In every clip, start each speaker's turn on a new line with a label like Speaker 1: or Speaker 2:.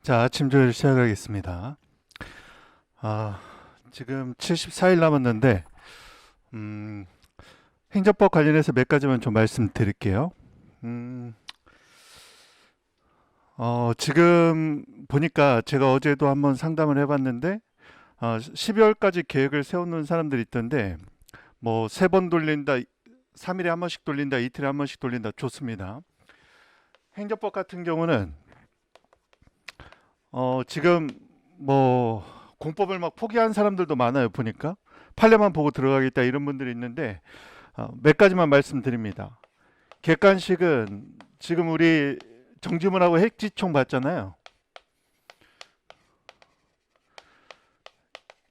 Speaker 1: 자, 아침 조회를 시작하겠습니다. 아, 지금 74일 남았는데, 음, 행정법 관련해서 몇 가지만 좀 말씀드릴게요. 음, 지금 보니까 제가 어제도 한번 상담을 해봤는데, 12월까지 계획을 세우는 사람들이 있던데, 뭐, 세 번 돌린다, 3일에 한 번씩 돌린다, 이틀에 한 번씩 돌린다, 좋습니다. 행정법 같은 경우는, 지금 뭐, 공법을 막 포기한 사람들도 많아요, 보니까. 판례만 보고 들어가겠다 이런 분들이 있는데, 몇 가지만 말씀드립니다. 객관식은 지금 우리 정지문하고 핵지총 봤잖아요.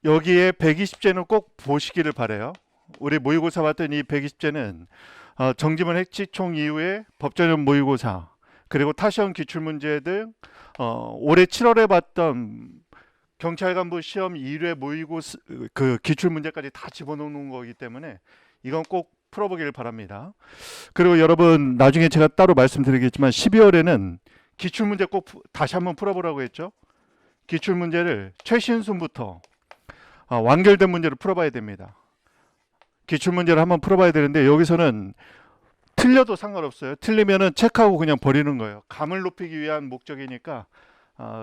Speaker 1: 여기에 120제는 꼭 보시기를 바래요. 우리 모의고사 봤던 이 120제는 정지문 핵지총 이후에 법전형 모의고사 그리고 타시험 기출문제 등 올해 7월에 봤던 경찰 간부 시험 1회 모의고사 그 기출문제까지 다 집어넣는 거기 때문에 이건 꼭 풀어보기를 바랍니다. 그리고 여러분 나중에 제가 따로 말씀드리겠지만 12월에는 기출문제 꼭 다시 한번 풀어보라고 했죠. 기출문제를 최신순부터 완결된 문제를 풀어봐야 됩니다. 기출문제를 한번 풀어봐야 되는데 여기서는 틀려도 상관없어요. 틀리면은 체크하고 그냥 버리는 거예요. 감을 높이기 위한 목적이니까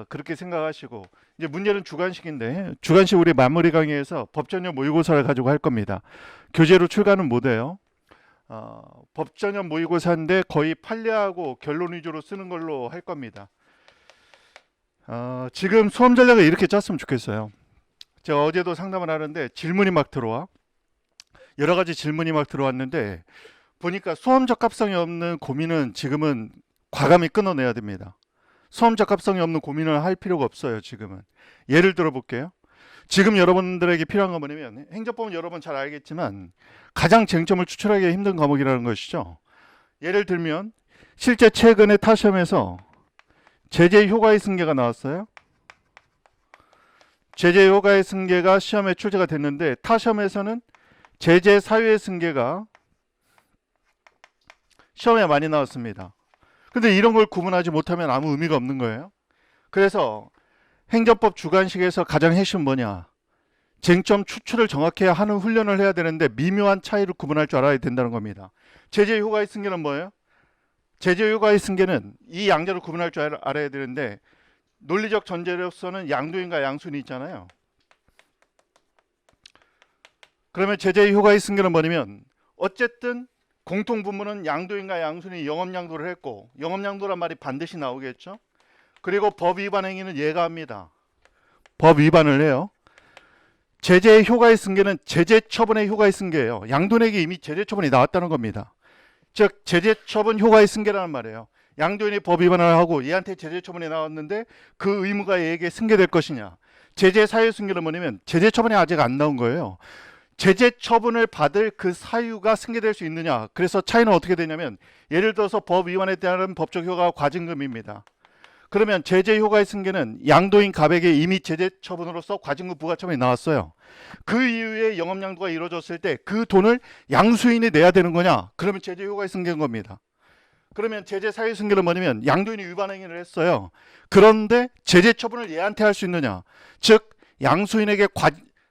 Speaker 1: 그렇게 생각하시고 이제 문제는 주관식인데 주관식 우리 마무리 강의에서 법전형 모의고사를 가지고 할 겁니다. 교재로 출간은 못해요. 법전형 모의고사인데 거의 판례하고 결론 위주로 쓰는 걸로 할 겁니다. 지금 수험 전략을 이렇게 짰으면 좋겠어요. 제가 어제도 상담을 하는데 질문이 막 들어와. 여러 가지 질문이 막 들어왔는데 보니까 수험 적합성이 없는 고민은 지금은 과감히 끊어내야 됩니다. 수험 적합성이 없는 고민을 할 필요가 없어요. 지금은. 예를 들어 볼게요. 지금 여러분들에게 필요한 건 뭐냐면 행정법은 여러분 잘 알겠지만 가장 쟁점을 추출하기 힘든 과목이라는 것이죠. 예를 들면 실제 최근에 타시험에서 제재 효과의 승계가 나왔어요. 제재 효과의 승계가 시험에 출제가 됐는데 타시험에서는 제재 사유의 승계가 시험에 많이 나왔습니다. 근데 이런 걸 구분하지 못하면 아무 의미가 없는 거예요. 그래서 행정법 주관식에서 가장 핵심 뭐냐? 쟁점 추출을 정확히 하는 훈련을 해야 되는데 미묘한 차이를 구분할 줄 알아야 된다는 겁니다. 제재 효과의 승계는 뭐예요? 제재 효과의 승계는 이 양자를 구분할 줄 알아야 되는데 논리적 전제로서는 양도인과 양순이 있잖아요. 그러면 제재 효과의 승계는 뭐냐면 어쨌든 공통분모는 양도인과 양순이 영업양도를 했고 영업양도란 말이 반드시 나오겠죠. 그리고 법 위반 행위는 얘가 합니다. 법 위반을 해요. 제재의 효과의 승계는 제재 처분의 효과의 승계예요. 양도인에게 이미 제재 처분이 나왔다는 겁니다. 즉 제재 처분 효과의 승계라는 말이에요. 양도인이 법 위반을 하고 얘한테 제재 처분이 나왔는데 그 의무가 얘에게 승계될 것이냐. 제재 사유 승계는 뭐냐면 제재 처분이 아직 안 나온 거예요. 제재 처분을 받을 그 사유가 승계될 수 있느냐. 그래서 차이는 어떻게 되냐면 예를 들어서 법 위반에 대한 법적 효과가 과징금입니다. 그러면 제재 효과의 승계는 양도인 갑에게 이미 제재 처분으로서 과징금 부과 처분이 나왔어요. 그 이후에 영업양도가 이루어졌을 때 그 돈을 양수인이 내야 되는 거냐? 그러면 제재 효과의 승계인 겁니다. 그러면 제재 사유 승계는 뭐냐면 양도인이 위반 행위를 했어요. 그런데 제재 처분을 얘한테 할 수 있느냐? 즉 양수인에게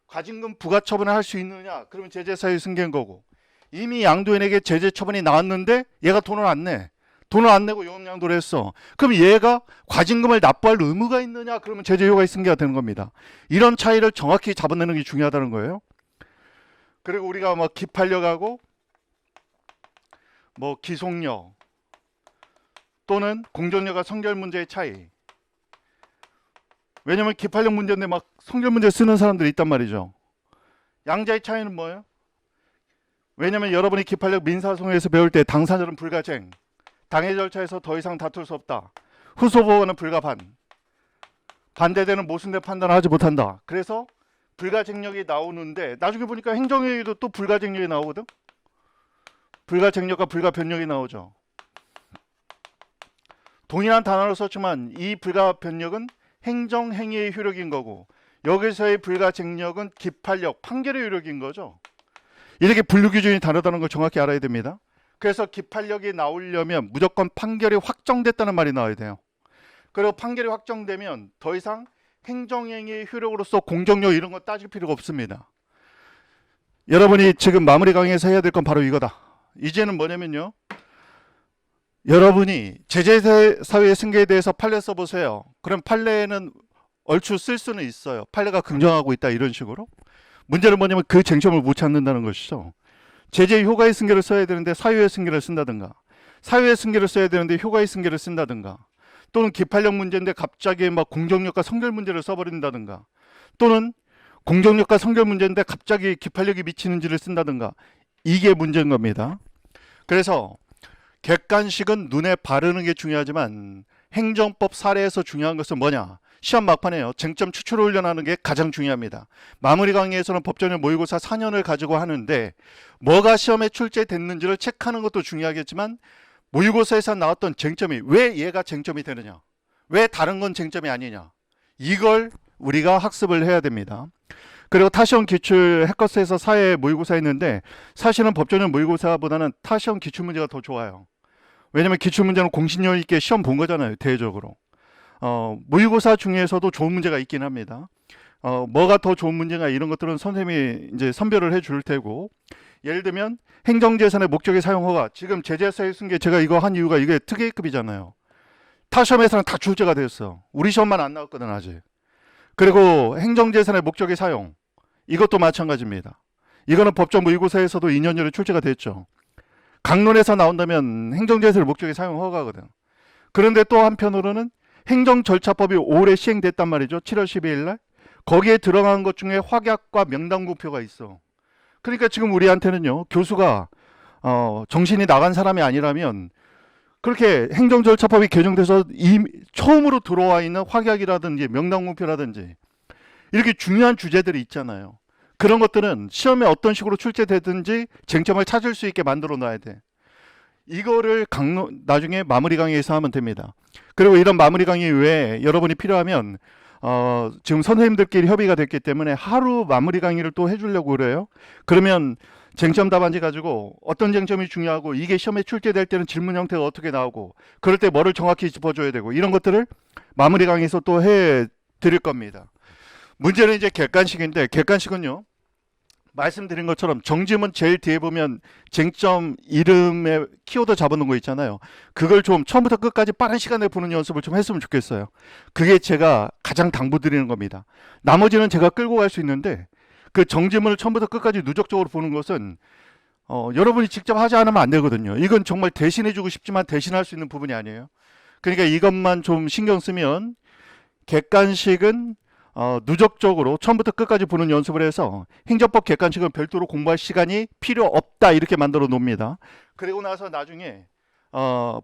Speaker 1: 과징금 부과 처분을 할 수 있느냐? 그러면 제재 사유 승계인 거고 이미 양도인에게 제재 처분이 나왔는데 얘가 돈을 안 내. 돈을 안 내고 영업양도를 했어. 그럼 얘가 과징금을 납부할 의무가 있느냐? 그러면 제재 효과의 승계가 되는 겁니다. 이런 차이를 정확히 잡아내는 게 중요하다는 거예요. 그리고 우리가 뭐 기판력하고 뭐 기속력 또는 공정력과 성결 문제의 차이. 왜냐면 기판력 문제인데 막 성결 문제 쓰는 사람들이 있단 말이죠. 양자의 차이는 뭐예요? 왜냐면 여러분이 기판력 민사소송에서 배울 때 당사자는 불가쟁, 당해 절차에서 더 이상 다툴 수 없다. 후소 보호는 불가반. 반대되는 모순된 판단을 하지 못한다. 그래서 불가쟁력이 나오는데 나중에 보니까 행정회의도 또 불가쟁력이 나오거든. 불가쟁력과 불가변력이 나오죠. 동일한 단어를 썼지만 이 불가변력은 행정행위의 효력인 거고 여기서의 불가쟁력은 기판력, 판결의 효력인 거죠. 이렇게 분류 기준이 다르다는 걸 정확히 알아야 됩니다. 그래서 기판력이 나오려면 무조건 판결이 확정됐다는 말이 나와야 돼요. 그리고 판결이 확정되면 더 이상 행정행위 효력으로서 공정력 이런 거 따질 필요가 없습니다. 여러분이 지금 마무리 강의에서 해야 될 건 바로 이거다. 이제는 뭐냐면요, 여러분이 제재사유의 승계에 대해서 판례 써보세요. 그럼 판례는 얼추 쓸 수는 있어요. 판례가 긍정하고 있다 이런 식으로. 문제는 뭐냐면 그 쟁점을 못 찾는다는 것이죠. 제재 효과의 승계를 써야 되는데 사유의 승계를 쓴다든가, 사유의 승계를 써야 되는데 효과의 승계를 쓴다든가, 또는 기판력 문제인데 갑자기 막 공정력과 성결 문제를 써버린다든가, 또는 공정력과 성결 문제인데 갑자기 기판력이 미치는지를 쓴다든가, 이게 문제인 겁니다. 그래서 객관식은 눈에 바르는 게 중요하지만 행정법 사례에서 중요한 것은 뭐냐? 시험 막판에요. 쟁점 추출 훈련하는 게 가장 중요합니다. 마무리 강의에서는 법전형 모의고사 4년을 가지고 하는데 뭐가 시험에 출제됐는지를 체크하는 것도 중요하겠지만 모의고사에서 나왔던 쟁점이 왜 얘가 쟁점이 되느냐? 왜 다른 건 쟁점이 아니냐? 이걸 우리가 학습을 해야 됩니다. 그리고 타시험 기출 해커스에서 사회 모의고사 했는데 사실은 법전형 모의고사보다는 타시험 기출 문제가 더 좋아요. 왜냐면 기출 문제는 공신력 있게 시험 본 거잖아요. 대외적으로. 모의고사 중에서도 좋은 문제가 있긴 합니다. 뭐가 더 좋은 문제가 이런 것들은 선생님이 이제 선별을 해 줄 테고, 예를 들면 행정재산의 목적의 사용허가, 지금 제재사유 승계 제가 이거 한 이유가 이게 특혜급이잖아요. 타 시험에서는 다 출제가 됐어. 우리 시험만 안 나왔거든 아직. 그리고 행정재산의 목적의 사용, 이것도 마찬가지입니다. 이거는 법정 모의고사에서도 2년 전에 출제가 됐죠. 강론에서 나온다면 행정재산의 목적의 사용 허가거든. 그런데 또 한편으로는 행정절차법이 올해 시행됐단 말이죠. 7월 12일 날. 거기에 들어간 것 중에 확약과 명당구표가 있어. 그러니까 지금 우리한테는요, 교수가 정신이 나간 사람이 아니라면 그렇게 행정절차법이 개정돼서 처음으로 들어와 있는 확약이라든지 명당구표라든지 이렇게 중요한 주제들이 있잖아요. 그런 것들은 시험에 어떤 식으로 출제되든지 쟁점을 찾을 수 있게 만들어 놔야 돼. 이거를 나중에 마무리 강의에서 하면 됩니다. 그리고 이런 마무리 강의 외에 여러분이 필요하면 지금 선생님들끼리 협의가 됐기 때문에 하루 마무리 강의를 또 해주려고 그래요. 그러면 쟁점 답안지 가지고 어떤 쟁점이 중요하고 이게 시험에 출제될 때는 질문 형태가 어떻게 나오고 그럴 때 뭐를 정확히 짚어줘야 되고 이런 것들을 마무리 강의에서 또 해드릴 겁니다. 문제는 이제 객관식인데, 객관식은요, 말씀드린 것처럼 정지문 제일 뒤에 보면 쟁점 이름에 키워드 잡아놓은 거 있잖아요. 그걸 좀 처음부터 끝까지 빠른 시간에 보는 연습을 좀 했으면 좋겠어요. 그게 제가 가장 당부드리는 겁니다. 나머지는 제가 끌고 갈 수 있는데 그 정지문을 처음부터 끝까지 누적적으로 보는 것은 여러분이 직접 하지 않으면 안 되거든요. 이건 정말 대신해주고 싶지만 대신할 수 있는 부분이 아니에요. 그러니까 이것만 좀 신경 쓰면 객관식은 누적적으로 처음부터 끝까지 보는 연습을 해서 행정법 객관식은 별도로 공부할 시간이 필요 없다 이렇게 만들어 놓습니다. 그리고 나서 나중에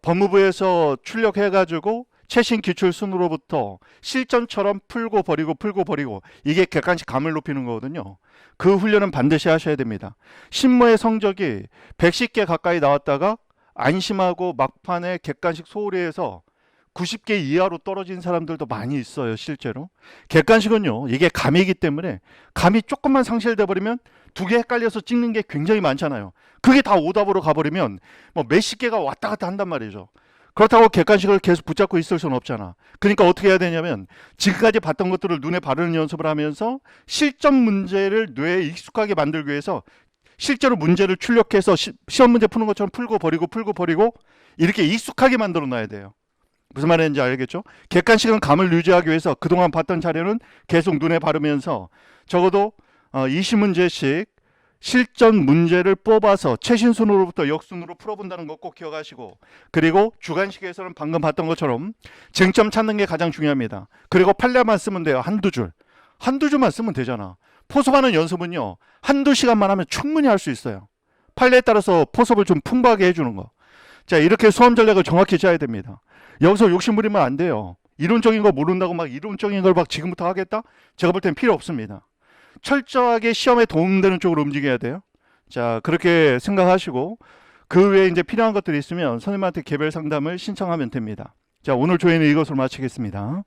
Speaker 1: 법무부에서 출력해가지고 최신 기출 순으로부터 실전처럼 풀고 버리고 이게 객관식 감을 높이는 거거든요. 그 훈련은 반드시 하셔야 됩니다. 신모의 성적이 110개 가까이 나왔다가 안심하고 막판에 객관식 소홀히 해서 90개 이하로 떨어진 사람들도 많이 있어요. 실제로 객관식은요, 이게 감이기 때문에 감이 조금만 상실돼 버리면 두 개 헷갈려서 찍는 게 굉장히 많잖아요. 그게 다 오답으로 가버리면 뭐 몇십 개가 왔다 갔다 한단 말이죠. 그렇다고 객관식을 계속 붙잡고 있을 수는 없잖아. 그러니까 어떻게 해야 되냐면 지금까지 봤던 것들을 눈에 바르는 연습을 하면서 실전 문제를 뇌에 익숙하게 만들기 위해서 실제로 문제를 출력해서 시험 문제 푸는 것처럼 풀고 버리고 이렇게 익숙하게 만들어 놔야 돼요. 무슨 말인지 알겠죠? 객관식은 감을 유지하기 위해서 그동안 봤던 자료는 계속 눈에 바르면서 적어도 20문제씩 실전 문제를 뽑아서 최신순으로부터 역순으로 풀어본다는 거 꼭 기억하시고, 그리고 주관식에서는 방금 봤던 것처럼 쟁점 찾는 게 가장 중요합니다. 그리고 판례만 쓰면 돼요. 한두 줄만 쓰면 되잖아. 포섭하는 연습은요, 한두 시간만 하면 충분히 할 수 있어요. 판례에 따라서 포섭을 좀 풍부하게 해주는 거. 자, 이렇게 수험 전략을 정확히 짜야 됩니다. 여기서 욕심부리면 안 돼요. 이론적인 거 모른다고 막 이론적인 걸 막 지금부터 하겠다? 제가 볼 땐 필요 없습니다. 철저하게 시험에 도움되는 쪽으로 움직여야 돼요. 자, 그렇게 생각하시고 그 외에 이제 필요한 것들이 있으면 선생님한테 개별 상담을 신청하면 됩니다. 자, 오늘 조회는 이것으로 마치겠습니다.